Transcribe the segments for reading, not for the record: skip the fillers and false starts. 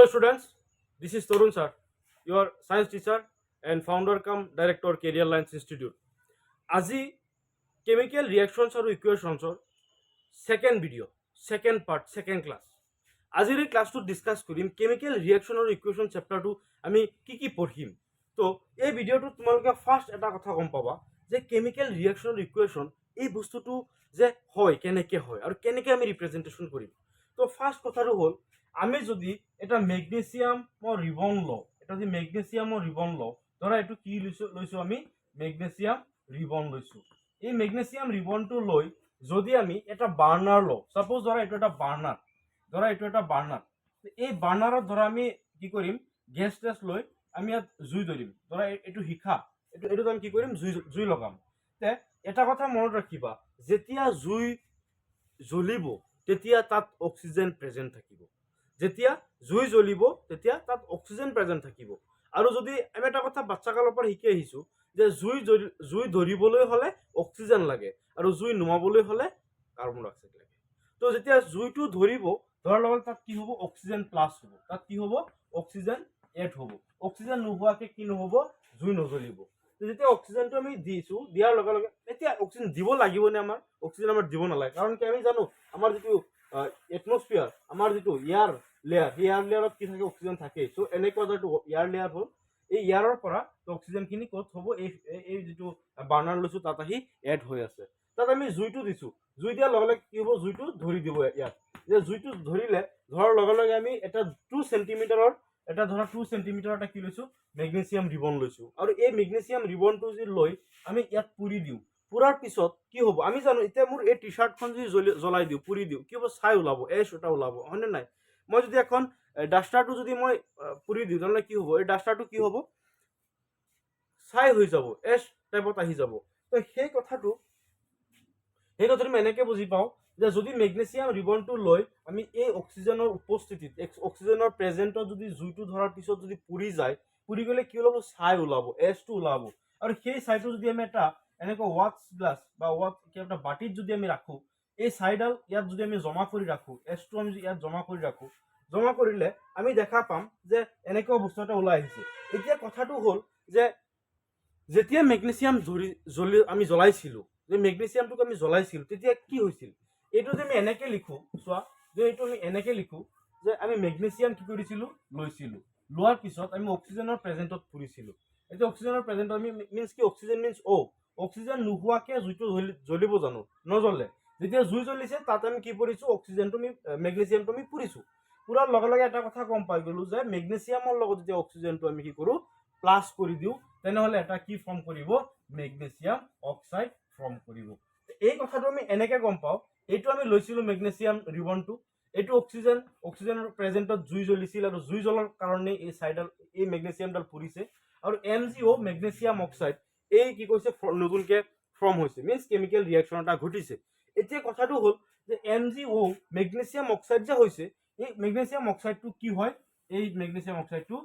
students, this is Torun sir, your science teacher and founder come director Career Lines Institute. আজি chemical reactions or equations or second video, second part, second class. আজিৰ এই ক্লাছটো discuss কৰিম chemical reaction আৰু equation চেপ্টাৰটো আমি কি পঢ়িম। তো এই ভিডিঅ'টোত তোমালোকে ফাৰ্ষ্ট এটা কথা গম পাবা যে কেমিকেল ৰিয়েকশ্যন আৰু ইকুৱেশ্যন এই বস্তুটো যে হয় কেনেকৈ হয় আৰু কেনেকৈ আমি ৰিপ্ৰেজেণ্টেশ্যন কৰিম। তো ফাৰ্ষ্ট কথাটো হ'ল আমি যদি এটা মেগনেছিয়ামৰ ৰিবন লওঁ, এটা যদি মেগনেছিয়ামৰ ৰিবন লওঁ, ধৰা এইটো কি লৈছোঁ আমি মেগনেছিয়াম ৰিবন লৈছোঁ। এই মেগনেছিয়াম ৰিবনটো লৈ যদি আমি এটা বাৰ্ণাৰ লওঁ, ছাপ'জ ধৰা এইটো এটা বাৰ্ণাৰ, এই বাৰ্ণাৰত ধৰা আমি কি কৰিম গেছ টেছ লৈ আমি ইয়াত জুই ধৰিম। ধৰা এইটো শিখা, এইটোত আমি কি কৰিম জুই লগাম। তে এটা কথা মনত ৰাখিবা, যেতিয়া জুই জ্বলিব তেতিয়া তাত অক্সিজেন প্ৰেজেণ্ট থাকিব। যেতিয়া জুই জ্বলিব তেতিয়া তাত অক্সিজেন প্ৰেজেণ্ট থাকিব। আৰু যদি আমি এটা কথা বাচ্চা কালৰ পৰা শিকি আহিছোঁ যে জুই ধৰিবলৈ হ'লে অক্সিজেন লাগে আৰু জুই নুমাবলৈ হ'লে কাৰ্বন ডাই অক্সাইড লাগে। তো যেতিয়া জুইটো ধৰিব ধৰাৰ লগত তাত কি হ'ব অক্সিজেন প্লাছ হ'ব, তাত কি হ'ব অক্সিজেন এড হ'ব। অক্সিজেন নোহোৱাকৈ কি নহ'ব জুই নজ্বলিব। যেতিয়া অক্সিজেনটো আমি দিছোঁ, দিয়াৰ লগে লগে এতিয়া অক্সিজেন দিব লাগিবনে আমাৰ? অক্সিজেন আমাৰ দিব নালাগে, কাৰণ কি আমি জানো আমাৰ যিটো এটমস্ফিয়াৰ, আমাৰ যিটো এয়াৰ লেয়াৰ, সেই এয়াৰ লেয়াৰত কি থাকে অক্সিজেন থাকেই। চ' এনেকুৱা যিটো এয়াৰ লেয়াৰ হ'ল, এই এয়াৰৰ পৰা অক্সিজেনখিনি ক'ত হ'ব এই যিটো বাৰ্ণাৰ লৈছোঁ তাত আহি এড হৈ আছে। তাত আমি জুইটো দিছোঁ, জুই দিয়াৰ লগে লগে কি হ'ব জুইটো ধৰি দিব। ইয়াত যে জুইটো ধৰাৰ লগে লগে আমি এটা 2 চেণ্টিমিটাৰৰ এটা ধৰা 2 চেণ্টিমিটাৰ এটা কি লৈছোঁ মেগনেছিয়াম ৰিবন লৈছোঁ। আৰু এই মেগনেছিয়াম ৰিবনটো যদি লৈ আমি ইয়াত পুৰি দিওঁ, পুৰাৰ পিছত কি হ'ব আমি জানো, এতিয়া মোৰ এই টি চাৰ্টখন যদি জ্বলাই দিওঁ, পুৰি দিওঁ, কি হ'ব ছাই ওলাব, এছ এটা ওলাব, হয়নে নাই? মই যদি এখন ডাষ্টাৰটো যদি মই পুৰি দিওঁ তেনেহ'লে কি হ'ব, এই ডাষ্টাৰটো কি হ'ব ছাই হৈ যাব, এছ টাইপত আহি যাব। তো সেই কথাটো আমি এনেকৈ বুজি পাওঁ যে যদি মেগনেছিয়াম ৰিবনটো লৈ আমি এই অক্সিজেনৰ উপস্থিতিত, অক্সিজেনৰ প্ৰেজেণ্টত যদি জুইটো ধৰাৰ পিছত যদি পুৰি যায়, পুৰি গ'লে কি ওলাব ছাই ওলাব, এছটো ওলাব। আৰু সেই ছাইটো যদি আমি এটা এনেকুৱা ৱাক্স গ্লাছ বা এটা বাতিত যদি আমি ৰাখোঁ, এই ছাইডাল ইয়াত যদি আমি জমা কৰি ৰাখোঁ, এছটো আমি ইয়াত জমা কৰি ৰাখোঁ, জমা কৰিলে আমি দেখা পাম যে এনেকুৱা বস্তু এটা ওলাই আহিছে। এতিয়া কথাটো হ'ল যে যেতিয়া মেগনেছিয়াম আমি জ্বলাইছিলোঁ, যে মেগনেছিয়ামটোক আমি জ্বলাইছিলোঁ তেতিয়া কি হৈছিল, এইটো যে আমি এনেকৈ লিখোঁ চোৱা, যে এইটো আমি এনেকৈ লিখোঁ যে আমি মেগনেছিয়াম কি কৰিছিলোঁ লৈছিলোঁ, লোৱাৰ পিছত আমি অক্সিজেনৰ প্ৰেজেণ্টত পুৰিছিলোঁ। এতিয়া অক্সিজেনৰ প্ৰেজেণ্টত আমি মিনছ কি অক্সিজেন মিনছ অক্সিজেন নোহোৱাকৈ জুইটো জ্বলিব জানো? নজ্বলে। যেতিয়া জুই জ্বলিছে তাত আমি কি কৰিছোঁ অক্সিজেনটো মেগনেছিয়ামটো আমি পুৰিছোঁ। পুৰাৰ লগে লগে এটা কথা গম পাই গ'লোঁ যে মেগনেছিয়ামৰ লগত যেতিয়া অক্সিজেনটো আমি কি কৰোঁ প্লাছ কৰি দিওঁ, তেনেহ'লে এটা কি ফৰ্ম কৰিব মেগনেছিয়াম অক্সাইড ফৰ্ম কৰিব। এই কথাটো আমি এনেকৈ গম পাওঁ, এইটো আমি লৈছিলোঁ মেগনেছিয়াম ৰিবনটো, এইটো অক্সিজেনৰ প্ৰেজেণ্টত জুই জ্বলিছিল আৰু জুই জ্বলাৰ কাৰণে এই ছাইডাল এই মেগনেছিয়ামডাল পুৰিছে। আৰু MgO মেগনেছিয়াম অক্সাইড এই কি কৈছে নতুনকৈ ফৰ্ম হৈছে, মিনছ কেমিকেল ৰিয়েকশ্যন এটা ঘটিছে। এতিয়া কথাটো হ'ল যে MgO মেগনেছিয়াম অক্সাইড যে হৈছে, এই মেগনেছিয়াম অক্সাইডটো কি হয়, এই মেগনেছিয়াম অক্সাইডটো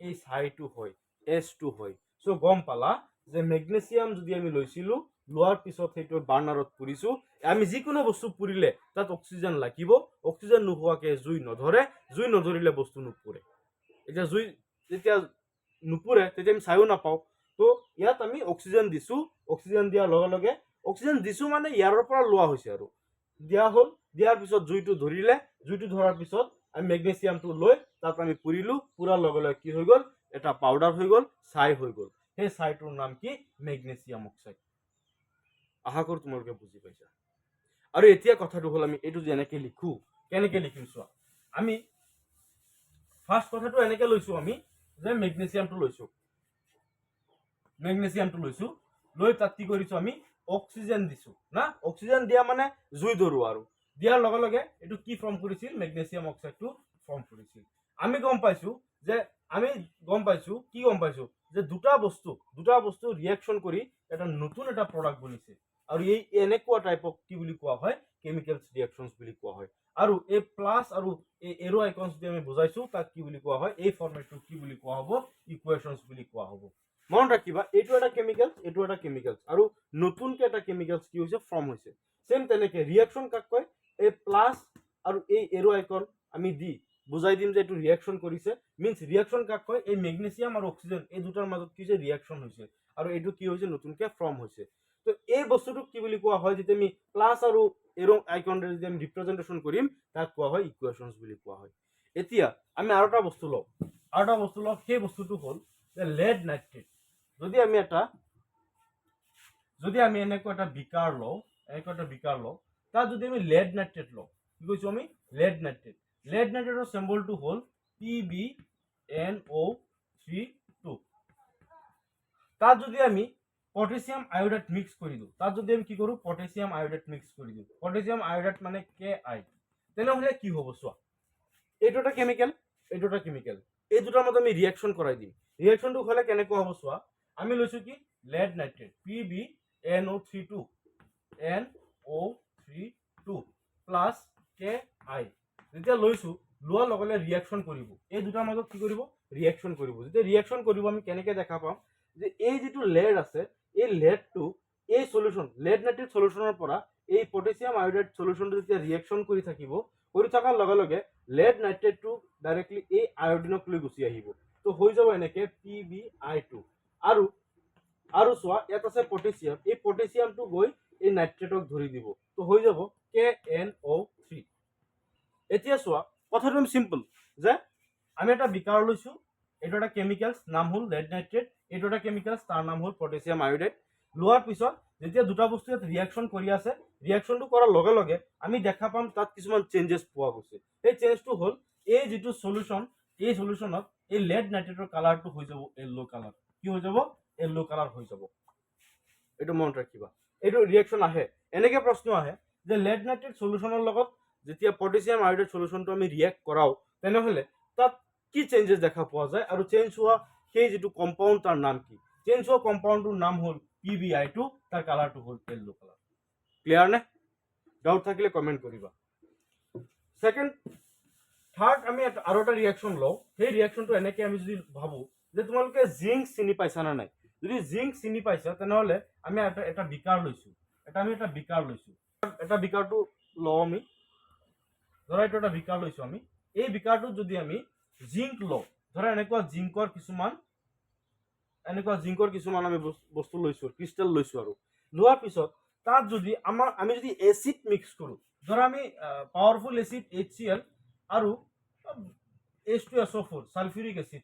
এই ছাইটো হয়, এছটো হয়। চ' গম পালা যে মেগনেছিয়াম যদি আমি লৈছিলোঁ, লোৱাৰ পিছত সেইটো বাৰ্ণাৰত পুৰিছোঁ, আমি যিকোনো বস্তু পুৰিলে তাত অক্সিজেন লাগিব, অক্সিজেন নোহোৱাকৈ জুই নধৰে, জুই নধৰিলে বস্তু নুপুৰে। এতিয়া জুই যেতিয়া নুপুৰে তেতিয়া আমি ছাইও নাপাওঁ। তো ইয়াত আমি অক্সিজেন দিছোঁ, অক্সিজেন দিয়াৰ লগে লগে অক্সিজেন দিছোঁ মানে ইয়াৰৰ পৰা লোৱা হৈছে আৰু দিয়া হ'ল, দিয়াৰ পিছত জুইটো ধৰিলে, জুইটো ধৰাৰ পিছত আমি মেগনেছিয়ামটো লৈ তাত আমি পুৰিলোঁ, পুৰাৰ লগে লগে কি হৈ গ'ল এটা পাউডাৰ হৈ গ'ল, ছাই হৈ গ'ল। সেই ছাইটোৰ নাম কি মেগনেছিয়াম অক্সাইড। আশা কৰোঁ তোমালোকে বুজি পাইছা। আৰু এতিয়া কথাটো হ'ল আমি এইটো যেনেকৈ লিখোঁ, কেনেকৈ লিখিম চোৱা। আমি ফাৰ্ষ্ট কথাটো এনেকৈ লৈছোঁ আমি যে মেগনেছিয়ামটো লৈছোঁ, লৈ তাত কি কৰিছোঁ আমি অক্সিজেন দিছোঁ না, অক্সিজেন দিয়া মানে জুই ধৰোঁ, আৰু দিয়াৰ লগে লগে এইটো কি ফৰ্ম কৰিছিল মেগনেছিয়াম অক্সাইডটো ফৰ্ম কৰিছিল। আমি গম পাইছোঁ যে দুটা বস্তু ৰিয়েকশ্যন কৰি এটা নতুন এটা প্ৰডাক্ট বনিছে, আৰু এই এনেকুৱা টাইপক কি বুলি কোৱা হয় কেমিকেলছ ৰিয়েকশ্যনছ বুলি কোৱা হয়। আৰু এই প্লাছ আৰু এই এৰো আইকনছ যদি আমি বুজাইছোঁ তাক কি বুলি কোৱা হয়, এই ফৰ্মেটটো কি বুলি কোৱা হ'ব ইকুৱেশ্যনছ বুলি কোৱা হ'ব। মনত ৰাখিবা এইটো এটা কেমিকেলছ, এইটো এটা কেমিকেলছ, আৰু নতুনকৈ এটা কেমিকেলছ কি হৈছে ফৰ্ম হৈছে। চেম তেনেকৈ ৰিয়েকশ্যন কাক কয়, এই প্লাছ আৰু এই এৰো আইকন আমি বুজাই দিম যে এইটো ৰিয়েকশ্যন কৰিছে মিন্স ৰিয়েকশ্যন কাক কয় এই মেগনেছিয়াম আৰু অক্সিজেন এই দুটাৰ মাজত কি যে ৰিয়েকশ্যন হৈছে আৰু এইটো কি হৈছে নতুনকৈ ফৰ্ম হৈছে তো এই বস্তুটোক কি বুলি কোৱা হয় যেতিয়া আমি প্লাছ আৰু এৰো আইকনেৰে যদি আমি ৰিপ্ৰেজেণ্টেশ্যন কৰিম তাক কোৱা হয় ইকুৱেশ্যনছ বুলি কোৱা হয় এতিয়া আমি আৰু এটা বস্তু লওঁ সেই বস্তুটো হ'ল যে লেড নাইট্ৰেট যদি আমি এনেকুৱা এটা বিকাৰ লওঁ তাত যদি আমি লেড নাইট্ৰেট লওঁ কি কৈছোঁ আমি লেড নাইট্ৰেটৰ চিম্বলটো হ'ল PbNO3 তাত যদি আমি পটেছিয়াম আয়োডাইড মিক্স কৰি দিওঁ পটেছিয়াম আয়োডাইড মানে Ki তেনেহ'লে কি হ'ব চোৱা এইটো এটা কেমিকেল এই দুটাৰ মাজত আমি ৰিয়েকশ্যন কৰাই দিম ৰিয়েকশ্যনটো হ'লে কেনেকুৱা হ'ব চোৱা আমি লৈছোঁ কি lead nitrate PbNO3 plus Ki যেতিয়া লৈছোঁ লোৱাৰ লগে লগে ৰিয়েকশ্যন কৰিব এই দুটাৰ মাজত কি কৰিব ৰিয়েকশ্যন কৰিব যেতিয়া ৰিয়েকশ্যন কৰিব আমি কেনেকৈ দেখা পাম যে এই যিটো লেড আছে এই লেডটো এই সলিউশ্যন লেড নাইট্ৰেট সলিউশ্যনৰ পৰা এই পটেছিয়াম আয়োডাইড সলিউশ্যনটো যেতিয়া ৰিয়েকশ্যন কৰি থাকিব কৰি থকাৰ লগে লগে লেড নাইট্ৰেটটো ডাইৰেক্টলি এই আয়োডিনক লৈ গুচি আহিব তো হৈ যাব এনেকৈ PbI2 আৰু চোৱা ইয়াত আছে পটেছিয়াম এই পটেছিয়ামটো গৈ এই নাইট্ৰেটক ধৰি দিব তো হৈ যাব KNO3 এতিয়া চোৱা কথাটো চিম্পল যে আমি এটা বিকাৰ লৈছোঁ এইটো এটা কেমিকেলছ নাম হ'ল লেড নাইট্ৰেট এইটো এটা কেমিকেলছ তাৰ নাম হ'ল পটেছিয়াম আয়োডাইড লোৱাৰ পিছত যেতিয়া দুটা বস্তু ইয়াত ৰিয়েকশ্যন কৰি আছে ৰিয়েকশ্যনটো কৰাৰ লগে লগে আমি দেখা পাম তাত কিছুমান চেঞ্জেছ পোৱা গৈছে সেই চেঞ্জটো হ'ল এই যিটো সলিউশ্যন এই সলিউশ্যনত এই লেড নাইট্ৰেটৰ কালাৰটো হৈ যাব য়েল্লো কালাৰ কি হৈ যাব য়েল্লো কালাৰ হৈ যাব এইটো মনত ৰাখিবা এইটো ৰিয়েকশ্যন আহে এনেকৈ প্ৰশ্ন আহে যে লেড নাইট্ৰেট সলিউশ্যনৰ লগত যেতিয়া পটেছিয়াম আয়োডাইড সলিউশ্যনটো আমি ৰিয়েক্ট কৰাওঁ তেনেহ'লে তাত কি চেঞ্জেছ দেখা পোৱা যায় আৰু চেঞ্জ হোৱা সেই যিটো কম্পাউণ্ড তাৰ নাম কি চেঞ্জ হোৱা কম্পাউণ্ডটোৰ নাম হ'ল PbI2 তাৰ কালাৰটো হ'ল য়েল্লো কালাৰ ক্লিয়াৰ নে ডাউট থাকিলে কমেণ্ট কৰিবা থাৰ্ড আমি আৰু এটা ৰিয়েকশ্যন লওঁ সেই ৰিয়েকশ্যনটো এনেকৈ আমি যদি ভাবোঁ যে তোমালোকে জিংক চিনি পাইছা নে নাই যদি জিংক চিনি পাইছা তেনেহ'লে আমি এটা বিকাৰ লৈছোঁ এটা বিকাৰটো লওঁ আমি ধৰা এইটো এটা বিকাৰ লৈছোঁ আমি এই বিকাৰটোত যদি আমি জিংক লওঁ ধৰা এনেকুৱা জিংকৰ কিছুমান আমি বস্তু লৈছোঁ ক্ৰিষ্টেল লৈছোঁ আৰু লোৱাৰ পিছত তাত যদি আমি যদি এচিড মিক্স কৰোঁ ধৰা আমি পাৱাৰফুল এচিড HCl আৰু H2SO4 সালফিউৰিক এচিড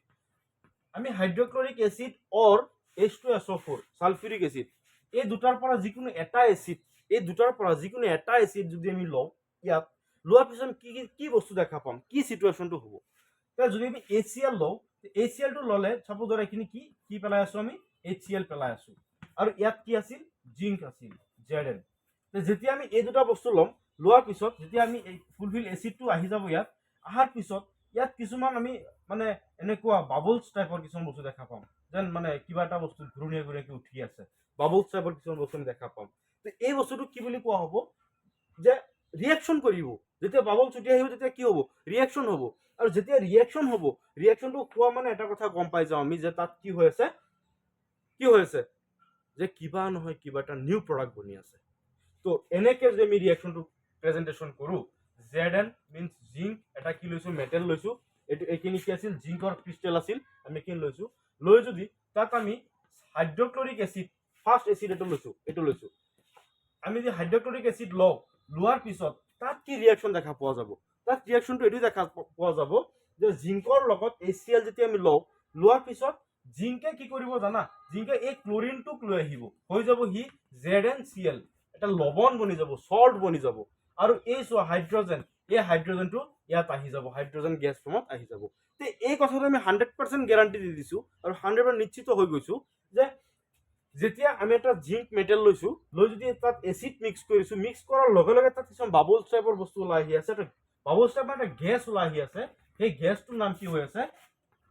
আমি হাইড্ৰক্লৰিক এচিড অৰ H2SO4 সালফিউৰিক এচিড এই দুটাৰ পৰা যিকোনো এটা এচিড যদি আমি লওঁ ইয়াত লোৱাৰ পিছত কি বস্তু দেখা পাম কি চিটুৱেশ্যনটো হ'ব যদি আমি HCl লওঁ HClটো ল'লে চাপোজ ধৰা এইখিনি কি পেলাই আছোঁ আমি HCl পেলাই আছোঁ আৰু ইয়াত কি আছিল জিংক আছিল Zn যেতিয়া আমি এই দুটা বস্তু ল'ম লোৱাৰ পিছত যেতিয়া আমি এই ফুলফিল এচিডটো আহি যাব ইয়াত অহাৰ পিছত ইয়াত কিছুমান আমি মানে এনেকুৱা বাবলছ টাইপৰ কিছুমান বস্তু দেখা পাম যেন মানে কিবা এটা বস্তু ঘূৰণীয়াকৈ উঠি আছে বাবলছ টাইপৰ কিছুমান বস্তু আমি দেখা পাম তো এই বস্তুটো কি বুলি কোৱা হ'ব যে ৰিয়েকশ্যন কৰিব যেতিয়া বাবলছ উঠি আহিব তেতিয়া কি হ'ব ৰিয়েকশ্যন হ'ব আৰু যেতিয়া ৰিয়েকশ্যনটো কোৱা মানে এটা কথা গম পাই যাওঁ আমি যে তাত কি হৈ আছে যে কিবা নহয় কিবা এটা নিউ প্ৰডাক্ট বনি আছে তো এনেকৈ যদি আমি ৰিয়েকশ্যনটো প্ৰেজেণ্টেশ্যন কৰোঁ Zn মিন্স জিংক এটা কি লৈছোঁ মেটেল লৈছোঁ এইখিনি কি আছিল জিংকৰ ক্ৰিষ্টেল আছিল আমি এইখিনি লৈ যদি তাত আমি হাইড্ৰক্লৰিক এচিড ফাৰ্ষ্ট এচিড এইটো লৈছোঁ আমি যদি হাইড্ৰক্লৰিক এচিড লোৱাৰ পিছত তাত কি ৰিয়েকশ্যন দেখা পোৱা যাব তাত ৰিয়েকশ্যনটো এইটো দেখা পোৱা যাব যে জিংকৰ লগত HCl যেতিয়া আমি লোৱাৰ পিছত জিংকে কি কৰিব জানা জিংকে এই ক্লৰিনটোক লৈ আহিব হৈ যাব সি ZnCl এটা লৱণ বনি যাব সল্ট বনি যাব আৰু এই চোৱা হাইড্ৰজেন এই হাইড্ৰজেনটো ইয়াত আহি যাব হাইড্ৰজেন গেছ ফৰ্মত আহি যাব তো এই কথাটো আমি 100% গেৰাণ্টি দি দিছোঁ আৰু 100% নিশ্চিত হৈ গৈছোঁ যে যেতিয়া আমি এটা জিংক মেটেল লৈছোঁ লৈ যদি তাত এচিড মিক্স কৰিছোঁ মিক্স কৰাৰ লগে লগে তাত কিছুমান বাবলছ টাইপৰ বস্তু ওলাই আহি আছে বাবলছ টাইপৰ এটা গেছ ওলাই আহি আছে সেই গেছটোৰ নাম কি হৈ আছে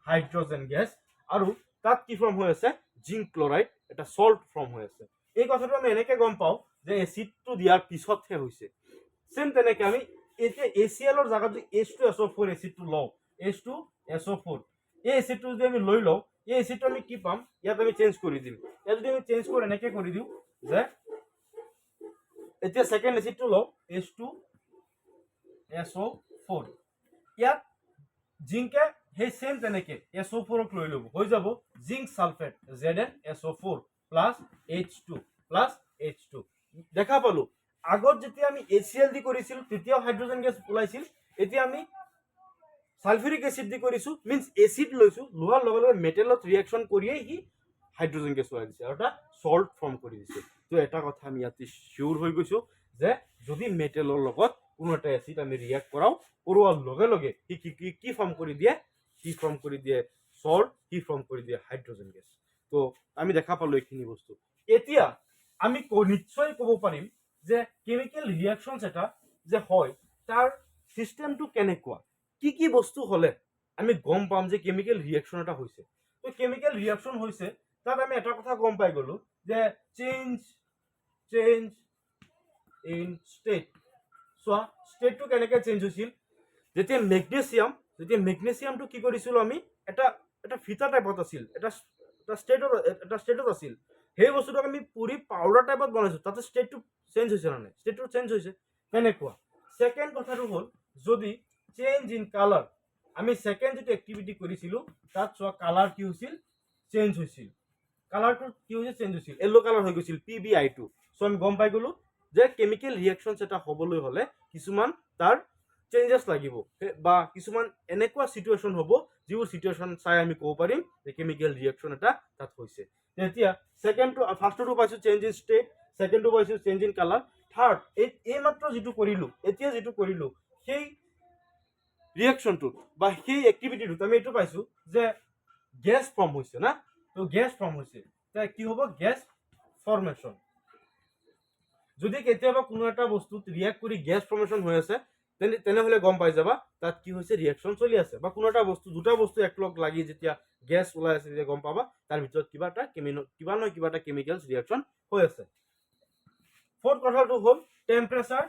হাইড্ৰজেন গেছ আৰু তাত কি ফৰ্ম হৈ আছে জিংক ক্লৰাইড এটা সল্ট ফৰ্ম হৈ আছে এই কথাটো আমি এনেকৈ গম পাওঁ যে এচিডটো দিয়াৰ পিছতহে হৈছে সেম তেনেকৈ আমি এতিয়া HClৰ জাগাত যদি H2SO4 এচিডটো লওঁ H2SO4 এই এচিডটো যদি আমি লৈ লওঁ এই এচিডটো আমি কি পাম ইয়াত আমি চেঞ্জ কৰি দিম ইয়াত যদি আমি চেঞ্জ কৰি এনেকৈ কৰি দিওঁ যে এতিয়া সেকেন্ড এচিডটো লওঁ H2SO4 ইয়াত জিংকে সেই সেম তেনেকে SO4 ক লৈ ল'ব, হৈ যাব zinc sulphate ZnSO4 plus H2 plus H2। দেখা পালো আগত যেতিয়া আমি HCl দি কৰিছিল তেতিয়াও হাইড্ৰোজেন গেছ ওলাইছিল, এতিয়া আমি সালফিউৰিক এসিড দি কৰিছো মিন্স এসিড লৈছো, লোৱাৰ লগে লগে মেটেলত ৰিয়েকশন কৰিয়ে সি হাইড্ৰোজেন গেছ ওলাই দিছে আৰু এটা সল্ট ফৰ্ম কৰি দিছে। তো এটা কথা আমি ইয়াতে শিওৰ হৈ গৈছো যে যদি মেটেলৰ লগত কোনো এটা এসিড আমি ৰিয়েক্ট কৰোৱাৰ লগে লগে সি কি ফৰ্ম কৰি দিয়ে, সি ফৰ্ম কৰি দিয়ে সল্ট, সি ফৰ্ম কৰি দিয়ে হাইড্ৰোজেন গেছ। তো আমি দেখা পালো এইখিনি বস্তু। এতিয়া আমি নিশ্চয় ক'ব পাৰিম যে কেমিকেল ৰিয়েকশনছ এটা যে হয় তাৰ সিস্টেমটো কেনেকুৱা, কি বস্তু হলে আমি গম পাম যে কেমিকেল ৰিয়েকশন এটা হৈছে। তো কেমিকেল ৰিয়েকশন হৈছে তাত আমি এটা কথা গম পাই গলো যে চেঞ্জ ইন স্টেট। চোৱা স্টেটটো কেনেকৈ চেঞ্জ হৈছিল, যেতিয়া মেগনেছিয়ামটো কি কৰিছিলো আমি এটা ফিতা টাইপত আছিল, এটা ষ্টেটত আছিল, সেই বস্তুটোক আমি পুৰি পাউডাৰ টাইপত বনাইছো, তাতে ষ্টেটটো চেঞ্জ হৈছে নে নাই, ষ্টেটটো চেঞ্জ হৈছে কেনেকুৱা। সেকেন্ড কথাটো হ'ল যদি চেঞ্জ ইন কালাৰ, আমি সেকেন্ড যেটো এক্টিভিটি কৰিছিলো তাত চোৱা কালাৰ কি হৈছিল, চেঞ্জ হৈছিল, কালাৰটো কি হৈছে চেঞ্জ হৈছিল, येलो কালাৰ হৈ গৈছিল PbI2। সো আমি গম পাই গলো যে কেমিকেল ৰিয়েকশনছ এটা হ'বলৈ হলে কিছুমান তাৰ চেঞ্জেছ লাগিব বা কিছুমান এনেকুৱা সিচুৱেশ্যন হ'ব যিবোৰ সিচুৱেশ্যন চাই আমি ক'ব পাৰিম যে কেমিকেল ৰিয়েকশন এটা তাত হৈছে। এতিয়া সেকেন্ডটো ফাৰ্ষ্টটো পাইছো চেঞ্জ ইন ষ্টেট, সেকেন্ডটো পাইছো চেঞ্জ ইন কালাৰ, থাৰ্ড এই মাত্ৰ যিটো কৰিলো এতিয়া যিটো কৰিলো সেই ৰিয়েকশনটো বা সেই এক্টিভিটিটো আমি এইটো পাইছো যে গেছ ফৰ্ম হৈছে না। তো গেছ ফৰ্ম হৈছে, তাই কি হ'ব গেছ ফৰ্মেশ্যন। যদি কেতিয়াবা কোনো এটা বস্তুত ৰিয়েক্ট কৰি গেছ ফৰ্মেশ্যন হৈ আছে তেনেহলে গম পাই যাবা তাত কি হৈছে ৰিয়েকশন চলি আছে, বা কোনো এটা বস্তু দুটা বস্তু একলগ লাগি যেতিয়া গেছ ওলাই আছে তেতিয়া গম পাবা তাৰ ভিতৰত কিবা এটা কেমিকেলছ ৰিয়েকশন হৈ আছে। ফৰ্থ কথাটো হ'ল টেম্পাৰেচাৰ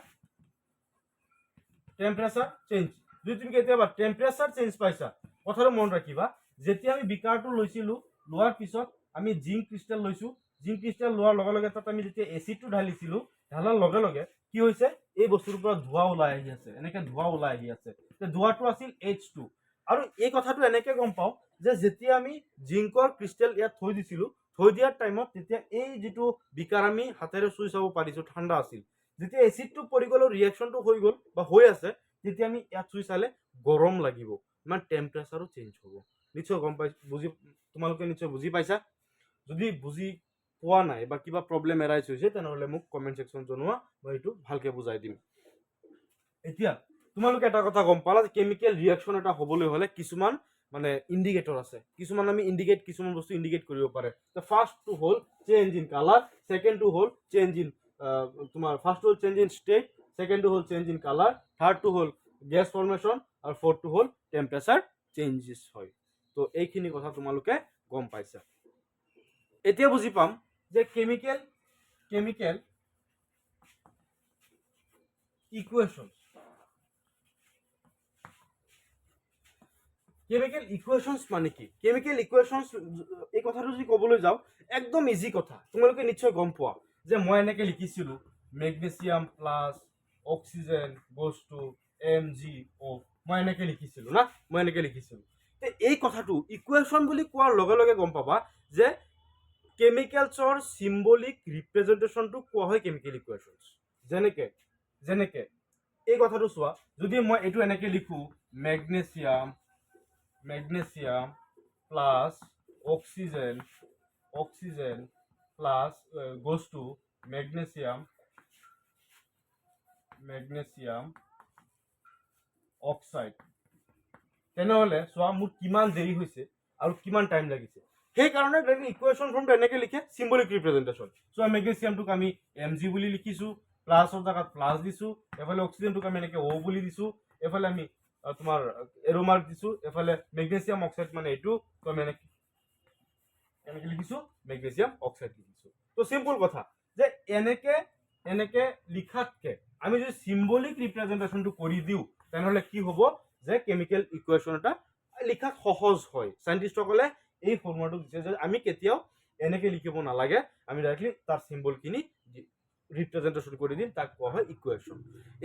চেঞ্জ। যদি তুমি কেতিয়াবা টেম্পাৰেচাৰ চেঞ্জ পাইছা, কথাটো মনত ৰাখিবা যেতিয়া আমি বিকাৰটো লৈছিলো লোৱাৰ পিছত আমি জিংক ক্ৰিষ্টেল লৈছো, জিংক ক্ৰিষ্টেল লোৱাৰ লগে লগে তাত আমি যেতিয়া এচিডটো ঢালিছিলো, ঢালাৰ লগে লগে কি হৈছে এই বস্তুটোৰ পৰা ধোঁৱা ওলাই আহি আছে, এনেকে ধোঁৱা ওলাই আহি আছে, ধোঁৱাটো আছিল H2। আৰু এই কথাটো এনেকে গম পাওঁ যে যেতিয়া আমি জিংকৰ ক্ৰিষ্টেল ইয়াত থৈ দিছিলো, থৈ দিয়াৰ টাইমত তেতিয়া এই যিটো বিকাৰ আমি হাতেৰে চুই চাব পাৰিছো ঠাণ্ডা আছিল, যেতিয়া এচিডটো পৰি গ'ল ৰিয়েকশনটো হৈ গ'ল বা হৈ আছে তেতিয়া আমি ইয়াত চুই চালে গৰম লাগিব, ইমান টেম্পাৰেচাৰো চেঞ্জ হ'ব। নিশ্চয় গম পাই তোমালোকে নিশ্চয় বুজি পাইছা। যদি বুজি পোৱা নাই বা কিবা প্ৰব্লেম এৰাইজ হৈছে তেনেহলে মোক কমেন্ট সেকশন জনোৱা, মই এইটো ভালকে বুজাই দিম। এতিয়া তোমালোকে এটা কথা গম পালা যে কেমিকেল ৰিয়েকশন এটা হ'বলৈ হলে কিছুমান মানে ইণ্ডিকেটৰ আছে, কিছুমান আমি কিছুমান বস্তু ইণ্ডিকেট কৰিব পাৰে। ফাৰ্ষ্টটো হ'ল চেঞ্জ ইন কালাৰ, সেকেন্ডটো হ'ল চেঞ্জ ইন তোমাৰ ফাৰ্ষ্টটো হ'ল চেঞ্জ ইন ষ্টেট, সেকেন্ডটো হ'ল চেঞ্জ ইন কালাৰ, থাৰ্ডটো হ'ল গেছ ফৰ্মেশ্যন আৰু ফৰ্থটো হ'ল টেম্পাৰেচাৰ চেঞ্জেছ হয়। তো এইখিনি কথা তোমালোকে গম পাইছা। এতিয়া বুজি পাম যে কেমিকেল ইকুৱেশ্যন মানে কি, কেমিকেল ইকুৱেশ্যনছ এই কথাটো যদি ক'বলৈ যাওঁ একদম ইজি কথা, তোমালোকে নিশ্চয় গম পোৱা যে মই এনেকে লিখিছিলো magnesium plus oxygen goes to MgO, মই এনেকে লিখিছিলো না, মই এনেকে লিখিছিলো। এই কথাটো ইকুৱেশ্যন বুলি কোৱাৰ লগে লগে গম পাবা যে কেমিকেলছৰ চিম্বলিক ৰিপ্ৰেজেন্টেশ্যনটো কোৱা হয় কেমিকেল ইকুৱেশ্যনছ। যেনেকে এই কথাটো চোৱা, যদি মই এইটো এনেকে লিখো magnesium plus oxygen plus goes to magnesium oxide, তেনেহলে চোৱা মোৰ কিমান দেৰি হৈছে আৰু কিমান টাইম লাগিছে। সেইকাৰণে ইকুৱেশ্যন ফৰ্মটো এনেকে লিখে চিম্বলিক ৰিপ্ৰেজেন্টেশ্যন। চোৱা মেগনেছিয়ামটোক আমি Mg বুলি লিখিছো, প্লাছৰ জেগাত প্লাছ দিছো, এফালে অক্সিজেনটোক আমি এনেকে O বুলি দিছো, এফালে আমি তোমাৰ এৰো মাৰ্ক দিছো, এফালে মেগনেছিয়াম অক্সাইড মানে এইটো, তো আমি এনেকে লিখিছো মেগনেছিয়াম অক্সাইড লিখিছো। তো চিম্পল কথা যে এনেকে লিখাতকে আমি যদি চিম্বলিক ৰিপ্ৰেজেন্টেশ্যনটো কৰি দিওঁ তেনেহলে কি হ'ব যে কেমিকেল ইকুৱেশ্যন এটা লিখা সহজ হয়। সাইন্টিষ্টসকলে এই ফৰ্মুলাটো দিছে যে আমি কেতিয়াও এনেকে লিখিব নালাগে, আমি ডাইৰেক্টলি তাৰ চিম্বলখিনি ৰিপ্ৰেজেন্টেশ্যন কৰি দিম, তাক কোৱা হয় ইকুৱেশ্যন।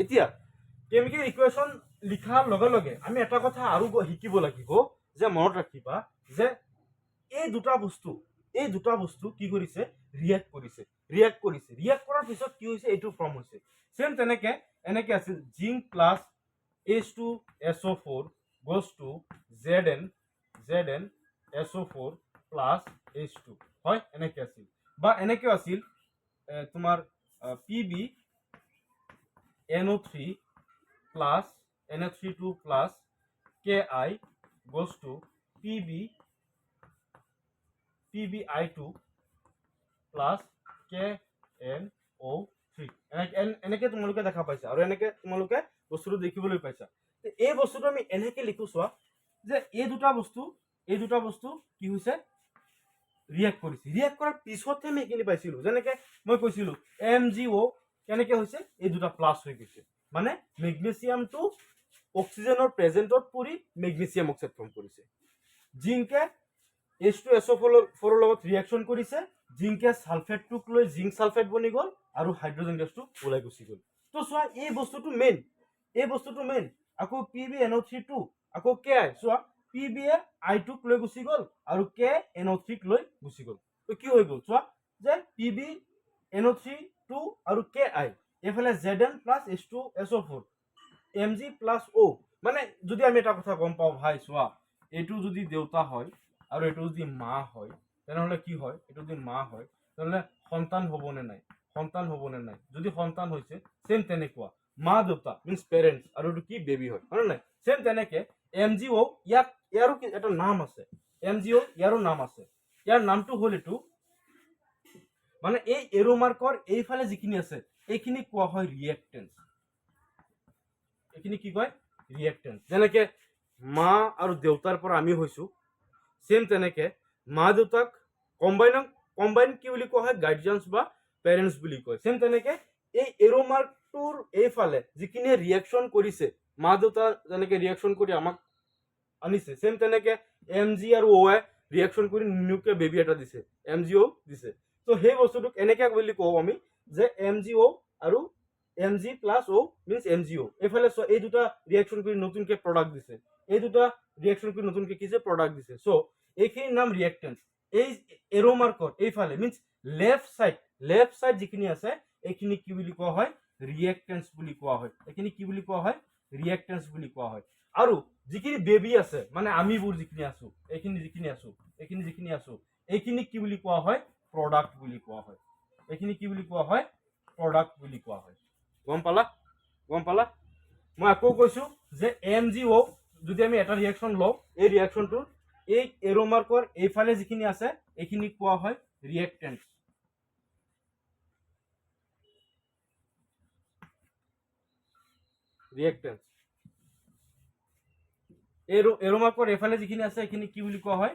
এতিয়া কেমিকেল ইকুৱেশ্যন লিখাৰ লগে লগে আমি এটা কথা আৰু শিকিব লাগিব যে মনত ৰাখিবা যে এই দুটা বস্তু কি কৰিছে ৰিয়েক্ট কৰাৰ পিছত কি হৈছে এইটো ফৰ্ম হৈছে সেম তেনেকে এনেকে আছিল zinc plus H2SO4 goes to ZnSO4 plus H2 হয় এনেকে আছিল বা এনেকে আছিল তোমাৰ PbNO3 plus NO32 plus Ki goes to PbI2 plus KNO3 এনেকে তোমালোকে দেখা পাইছা আৰু এনেকে তোমালোকে বস্তুটো দেখিবলৈ পাইছা এই বস্তুটো আমি এনেকে লিখো চোৱা যে এই দুটা বস্তু কি হৈছে ৰিয়েক্ট কৰাৰ পিছতহে আমি এইখিনি পাইছিলো যেনেকে মই কৈছিলো MgO কেনেকে হৈছে এই দুটা প্লাছ হৈ গৈছে মানে মেগনেছিয়ামটো অক্সিজেনৰ প্ৰেজেন্টত পৰি মেগনেছিয়াম অক্সাইড ফৰ্ম কৰিছে জিংকে H2SO4 লগত ৰিয়েকশ্যন কৰিছে জিংকে সালফেটটোক লৈ জিংক সালফেট বনি গ'ল আৰু হাইড্ৰোজেন গেছটো ওলাই গুচি গ'ল তো চোৱা এই বস্তুটো মেইন আকৌ PbNO3 আকৌ Ki চোৱা PbA I2 ক লৈ গুচি গ'ল আৰু KNO3 ক লৈ গুচি গ'ল তো কি হৈ গ'ল চোৱা যে PbNO3 আৰু Ki এফালে Zn plus H2SO4 Mg plus O মানে যদি আমি এটা কথা গম পাওঁ ভাই চোৱা এইটো যদি দেউতা হয় আৰু এইটো যদি মা হয় তেনেহ'লে কি হয় এইটো যদি মা হয় তেনেহ'লে সন্তান হ'বনে নাই যদি সন্তান হৈছে সেম তেনেকুৱা মা দেউতা মিন্স পেৰেণ্টছ আৰু এইটো কি বেবী হয় হয় নাই সেম তেনেকে MgO ইয়াৰো এটা নাম আছে MgO ইয়াৰো নাম আছে ইয়াৰ নামটো হ'ল এইটো মানে এই এৰো মাৰ্কৰ এইফালে যিখিনি আছে এইখিনি কোৱা হয় ৰিয়েক্টেন্স এইখিনি কি কয় ৰিয়েক্টেন্স যেনেকে মা আৰু দেউতাৰ পৰা আমি হৈছো সেম তেনেকে মা দেউতাক কম্বাইন কি বুলি কোৱা হয় গাৰ্ডিয়ানছ বা পেৰেণ্টছ বুলি কয় সেম তেনেকে এই এৰো মাৰ্কটোৰ এইফালে যিখিনি ৰিয়েকশ্যন কৰিছে মা দেউতা যেনেকে ৰিয়েকশ্যন কৰি আমাক আনিছে সেম তেনেকে Mg আৰু O ৰিয়েকশ্যন কৰি নিউকে বেবী এটা দিছে MgO দিছে তো সেই বস্তুটোক এনেকে বুলি কওঁ আমি যে MgO আৰু Mg plus O means MgO এইফালে এই দুটা ৰিয়েকশ্যন কৰি নতুনকে প্ৰডাক্ট দিছে এই দুটা ৰিয়েকশ্যন কৰি নতুনকে কি প্ৰডাক্ট দিছে সো এইখিনিৰ নাম ৰিয়েক্টেন্স এই এৰো মাৰ্কৰ এইফালে মিন্স লেফট সাইড যিখিনি আছে এইখিনি কি বুলি কোৱা হয় ৰিয়েক্টেন্স বুলি কোৱা হয় এইখিনি কি বুলি কোৱা হয় ৰিয়েক্টেন্স বুলি কোৱা হয় আৰু যিখিনি বেবী আছে মানে আমিবোৰ যিখিনি আছো এইখিনি যিখিনি আছো এইখিনি কি বুলি কোৱা হয় প্ৰডাক্ট বুলি কোৱা হয় এইখিনি কি বুলি কোৱা হয় প্ৰডাক্ট বুলি কোৱা হয় গম পালা মই আকৌ কৈছো যে MgO যদি আমি এটা ৰিয়েকশ্যন লওঁ এই ৰিয়েকশ্যনটো এই এৰো মাৰ্কৰ এইফালে যিখিনি আছে এইখিনি কোৱা হয় ৰিয়েক্টেন্স এৰো মাৰ্কৰ এইফালে যিখিনি আছে এইখিনি কি বুলি কোৱা হয়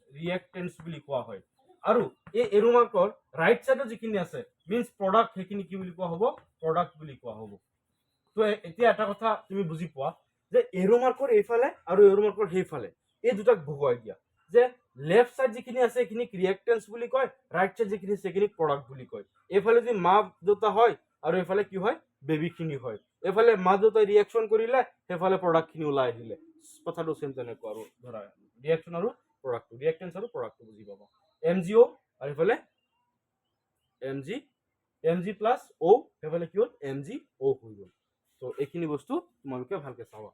ৰিয়েক্টেন্স বুলি কোৱা হয় আৰু এই এৰো মাৰ্কৰ ৰাইট সাইডত যিখিনি আছে মিন্স প্ৰডাক্ট সেইখিনি কি বুলি কোৱা হ'ব প্ৰডাক্ট বুলি কোৱা হ'ব তো এতিয়া এটা কথা তুমি বুজি পোৱা যে এৰো মাৰ্কৰ এইফালে আৰু এৰো মাৰ্কৰ সেইফালে এই দুটাক বহুৱাই দিয়া যে লেফট সাইড যিখিনি আছে এইখিনিক ৰিয়েক্টেন্স বুলি কয় ৰাইট সাইড যিখিনি আছে সেইখিনিক প্ৰডাক্ট বুলি কয় এইফালে যদি মা দেউতা হয় আৰু এইফালে কি হয় বেবীখিনি হয় এইফালে মা দেউতাই ৰিয়েকশ্যন কৰিলে সেইফালে প্ৰডাক্টখিনি ওলাই দিলে কথাটো সেম তেনেকুৱা আৰু ধৰা ৰিয়েকশ্যন আৰু প্ৰডাক্টটো ৰিয়েক্টেন্স আৰু প্ৰডাক্টটো বুজি পাবা MgO আৰু এইফালে Mg প্লাছ O সেইফালে কি হ'ল MgO হৈ গ'ল তো এইখিনি বস্তু তোমালোকে ভালকে চাবা